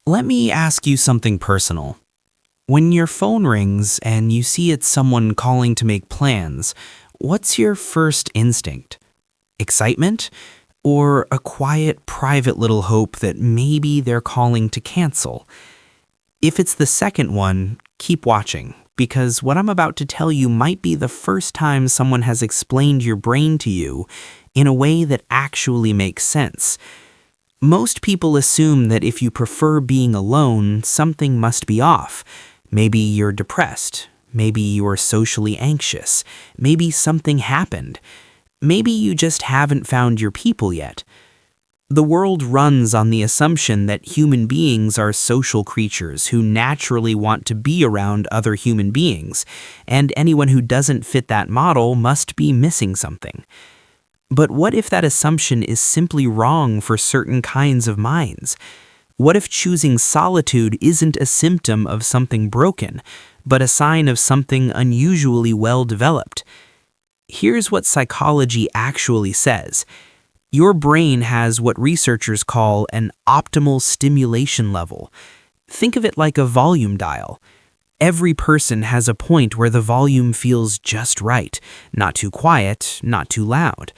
Let me ask you something personal. When your phone rings and you see it's someone calling to make plans, what's your first instinct? Excitement? Or a quiet, private little hope that maybe they're calling to cancel? If it's the second one, keep watching, because what I'm about to tell you might be the first time someone has explained your brain to you in a way that actually makes sense. Most people assume that if you prefer being alone, something must be off. Maybe you're depressed. Maybe you're socially anxious. Maybe something happened. Maybe you just haven't found your people yet. The world runs on the assumption that human beings are social creatures who naturally want to be around other human beings, and anyone who doesn't fit that model must be missing something. But what if that assumption is simply wrong for certain kinds of minds? What if choosing solitude isn't a symptom of something broken, but a sign of something unusually well developed? Here's what psychology actually says. Your brain has what researchers call an optimal stimulation level. Think of it like a volume dial. Every person has a point where the volume feels just right, not too quiet, not too loud.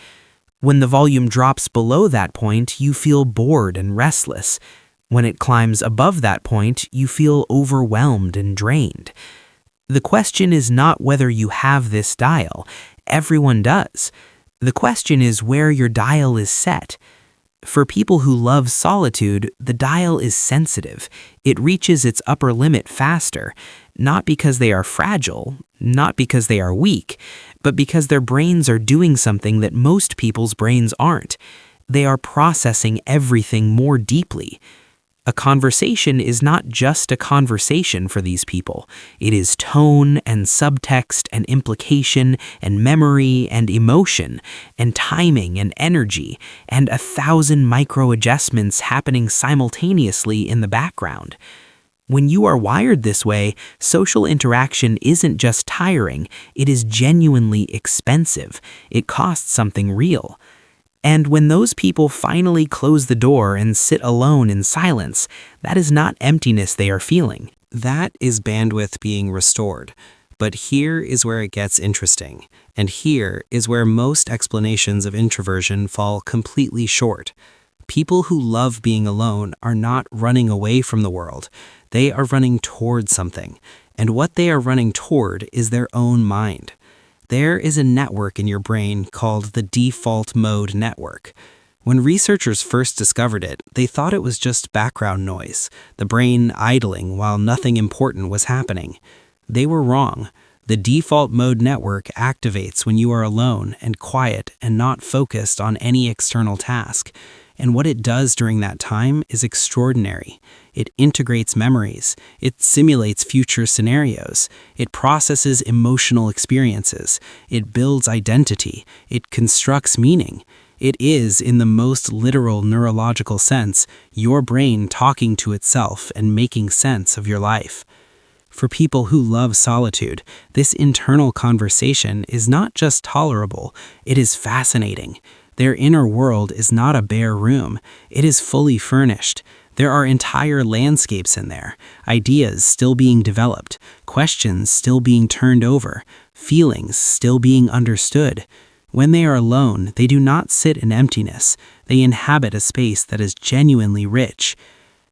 When the volume drops below that point, you feel bored and restless. When it climbs above that point, you feel overwhelmed and drained. The question is not whether you have this dial. Everyone does. The question is where your dial is set. For people who love solitude, the dial is sensitive. It reaches its upper limit faster, not because they are fragile, not because they are weak, but because their brains are doing something that most people's brains aren't. They are processing everything more deeply. A conversation is not just a conversation for these people. It is tone and subtext and implication and memory and emotion and timing and energy and 1,000 micro adjustments happening simultaneously in the background. When you are wired this way, social interaction isn't just tiring, it is genuinely expensive. It costs something real. And when those people finally close the door and sit alone in silence, that is not emptiness they are feeling. That is bandwidth being restored. But here is where it gets interesting. And here is where most explanations of introversion fall completely short. People who love being alone are not running away from the world. They are running toward something. And what they are running toward is their own mind. There is a network in your brain called the default mode network. When researchers first discovered it, they thought it was just background noise, the brain idling while nothing important was happening. They were wrong. The default mode network activates when you are alone and quiet and not focused on any external task. And what it does during that time is extraordinary. It integrates memories. It simulates future scenarios. It processes emotional experiences. It builds identity. It constructs meaning. It is, in the most literal neurological sense, your brain talking to itself and making sense of your life. For people who love solitude, this internal conversation is not just tolerable, it is fascinating. Their inner world is not a bare room. It is fully furnished. There are entire landscapes in there, ideas still being developed, questions still being turned over, feelings still being understood. When they are alone, they do not sit in emptiness. They inhabit a space that is genuinely rich.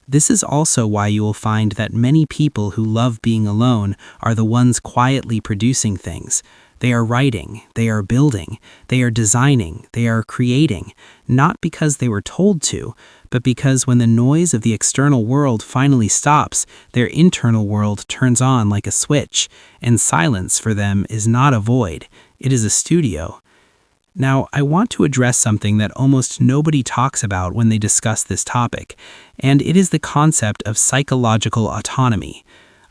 This is also why you will find that many people who love being alone are the ones quietly producing things. They are writing, they are building, they are designing, they are creating, not because they were told to, but because when the noise of the external world finally stops, their internal world turns on like a switch, and silence for them is not a void, it is a studio. Now, I want to address something that almost nobody talks about when they discuss this topic, and it is the concept of psychological autonomy.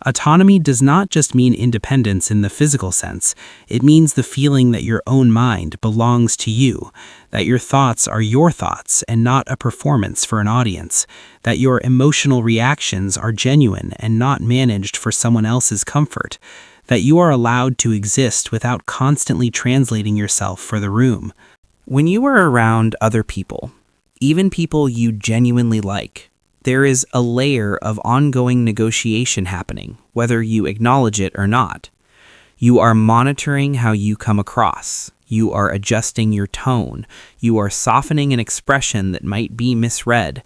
Autonomy does not just mean independence in the physical sense. It means the feeling that your own mind belongs to you, that your thoughts are your thoughts and not a performance for an audience, that your emotional reactions are genuine and not managed for someone else's comfort, that you are allowed to exist without constantly translating yourself for the room. When you are around other people, even people you genuinely like, There is a layer of ongoing negotiation happening, whether you acknowledge it or not. You are monitoring how you come across. You are adjusting your tone. You are softening an expression that might be misread.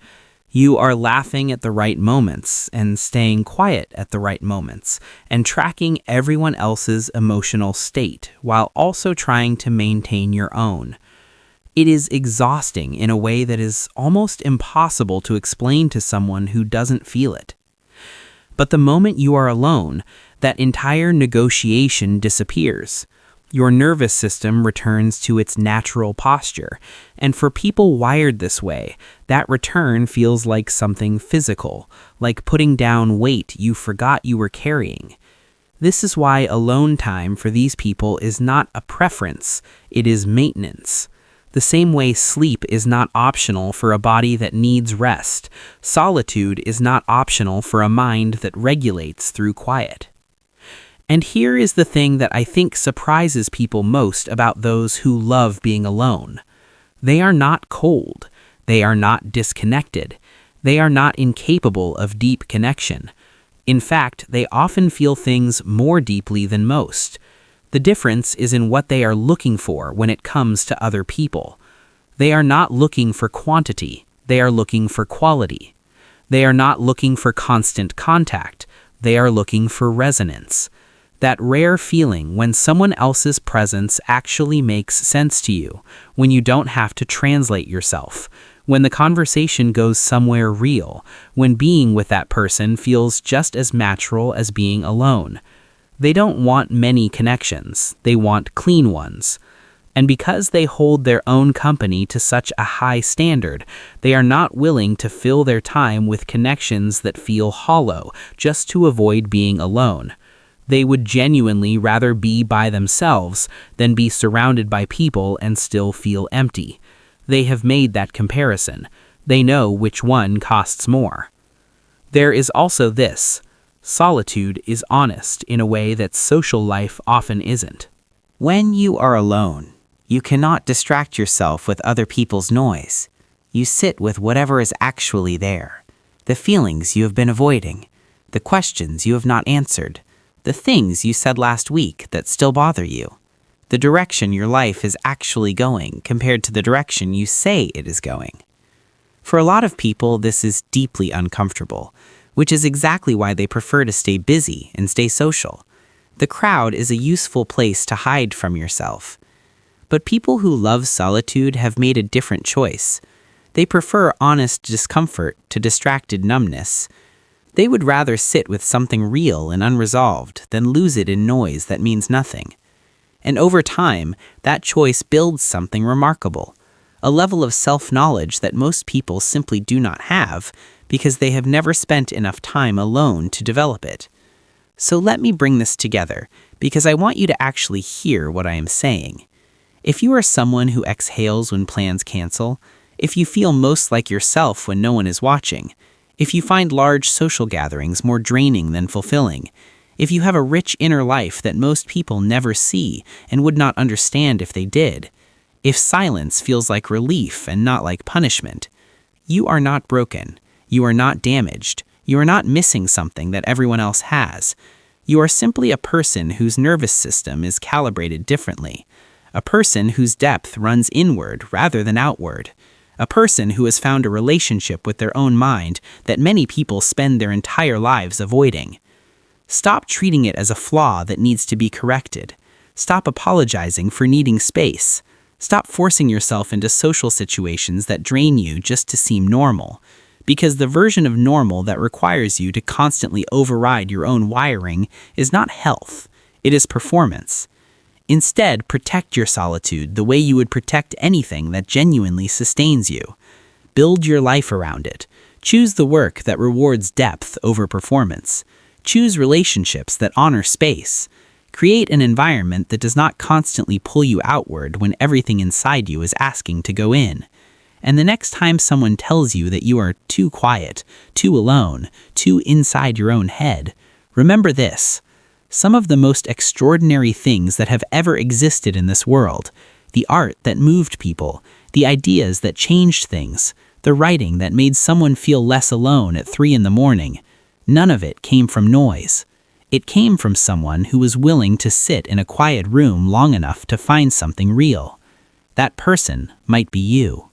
You are laughing at the right moments and staying quiet at the right moments and tracking everyone else's emotional state while also trying to maintain your own. It is exhausting in a way that is almost impossible to explain to someone who doesn't feel it. But the moment you are alone, that entire negotiation disappears. Your nervous system returns to its natural posture, and for people wired this way, that return feels like something physical, like putting down weight you forgot you were carrying. This is why alone time for these people is not a preference, it is maintenance. The same way sleep is not optional for a body that needs rest, solitude is not optional for a mind that regulates through quiet. And here is the thing that I think surprises people most about those who love being alone. They are not cold. They are not disconnected. They are not incapable of deep connection. In fact, they often feel things more deeply than most. The difference is in what they are looking for when it comes to other people. They are not looking for quantity. They are looking for quality. They are not looking for constant contact. They are looking for resonance. That rare feeling when someone else's presence actually makes sense to you, when you don't have to translate yourself, when the conversation goes somewhere real, when being with that person feels just as natural as being alone. They don't want many connections, they want clean ones. And because they hold their own company to such a high standard, they are not willing to fill their time with connections that feel hollow just to avoid being alone. They would genuinely rather be by themselves than be surrounded by people and still feel empty. They have made that comparison. They know which one costs more. There is also this. Solitude is honest in a way that social life often isn't. When you are alone, you cannot distract yourself with other people's noise. You sit with whatever is actually there. The feelings you have been avoiding, the questions you have not answered, the things you said last week that still bother you, the direction your life is actually going compared to the direction you say it is going. For a lot of people, this is deeply uncomfortable, which is exactly why they prefer to stay busy and stay social. The crowd is a useful place to hide from yourself. But people who love solitude have made a different choice. They prefer honest discomfort to distracted numbness. They would rather sit with something real and unresolved than lose it in noise that means nothing. And over time, that choice builds something remarkable, a level of self-knowledge that most people simply do not have because they have never spent enough time alone to develop it. So let me bring this together, because I want you to actually hear what I am saying. If you are someone who exhales when plans cancel, if you feel most like yourself when no one is watching, if you find large social gatherings more draining than fulfilling, if you have a rich inner life that most people never see and would not understand if they did, if silence feels like relief and not like punishment, you are not broken. You are not damaged. You are not missing something that everyone else has. You are simply a person whose nervous system is calibrated differently. A person whose depth runs inward rather than outward. A person who has found a relationship with their own mind that many people spend their entire lives avoiding. Stop treating it as a flaw that needs to be corrected. Stop apologizing for needing space. Stop forcing yourself into social situations that drain you just to seem normal. Because the version of normal that requires you to constantly override your own wiring is not health, it is performance. Instead, protect your solitude the way you would protect anything that genuinely sustains you. Build your life around it. Choose the work that rewards depth over performance. Choose relationships that honor space. Create an environment that does not constantly pull you outward when everything inside you is asking to go in. And the next time someone tells you that you are too quiet, too alone, too inside your own head, remember this. Some of the most extraordinary things that have ever existed in this world, the art that moved people, the ideas that changed things, the writing that made someone feel less alone at 3 in the morning. None of it came from noise. It came from someone who was willing to sit in a quiet room long enough to find something real. That person might be you.